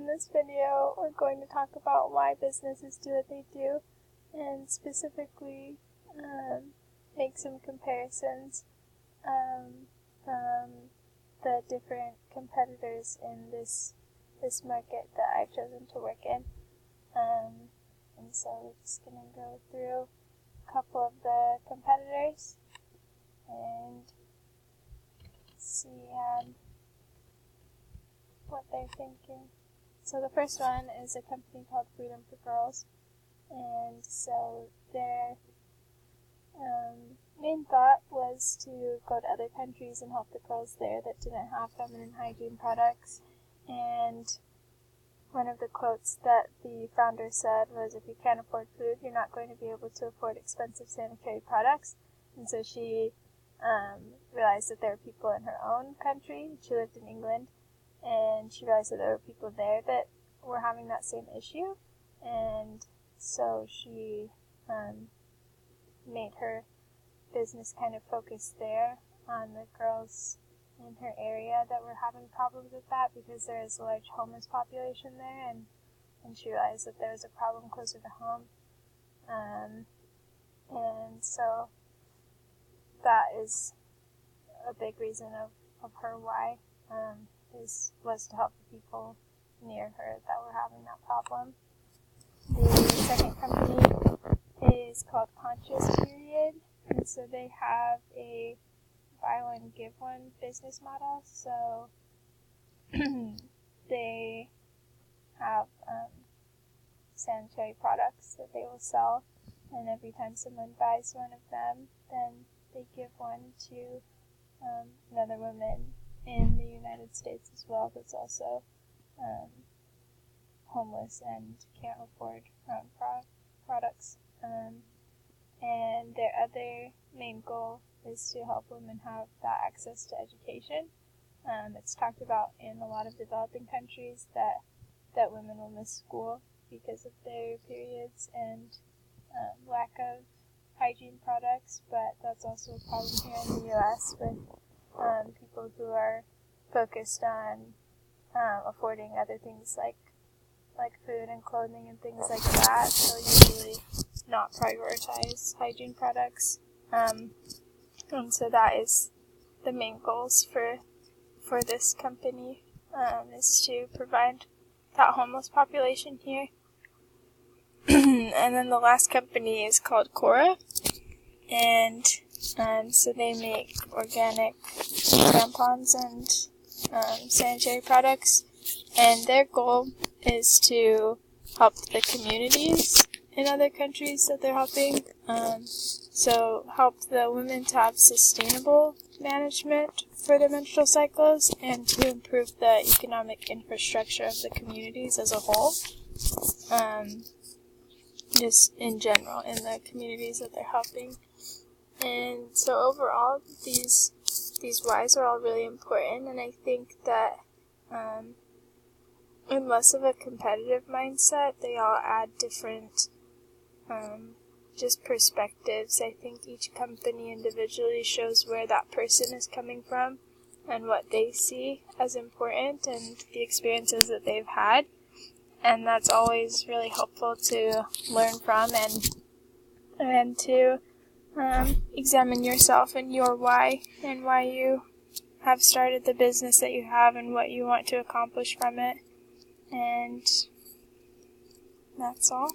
in this video, we're going to talk about why businesses do what they do, and specifically make some comparisons from the different competitors in this market that I've chosen to work in. And so we're just going to go through a couple of the competitors and see what they're thinking. So the first one is a company called Freedom for Girls, and so their main thought was to go to other countries and help the girls there that didn't have feminine hygiene products. And one of the quotes that the founder said was, if you can't afford food, you're not going to be able to afford expensive sanitary products. And so she realized that there were people in her own country. She lived in England, and she realized that there were people there that were having that same issue. And so she made her business kind of focus there on the girls in her area that were having problems with that, because there is a large homeless population there, and she realized that there was a problem closer to home. And so that is a big reason of her why, was to help the people near her that were having that problem. The second company is called Conscious Period, and so they have a buy one, give one business model. So they have sanitary products that they will sell, and every time someone buys one of them, then they give one to another woman in the United States as well that's also homeless and can't afford products. And their other main goal is to help women have that access to education. It's talked about in a lot of developing countries that women will miss school because of their periods and lack of hygiene products, but that's also a problem here in the U.S. with people who are focused on affording other things like food and clothing and things like that. So usually not prioritize hygiene products. And so that is the main goals for this company, is to provide that homeless population here. And then the last company is called Cora, and so they make organic tampons and sanitary products, and their goal is to help the communities in other countries that they're helping. So help the women to have sustainable management for their menstrual cycles, and to improve the economic infrastructure of the communities as a whole. Just in general, in the communities that they're helping. And so overall, these whys are all really important, and I think that in less of a competitive mindset, they all add different just perspectives. I think each company individually shows where that person is coming from and what they see as important and the experiences that they've had. And that's always really helpful to learn from and to examine yourself and your why, and why you have started the business that you have and what you want to accomplish from it. And that's all.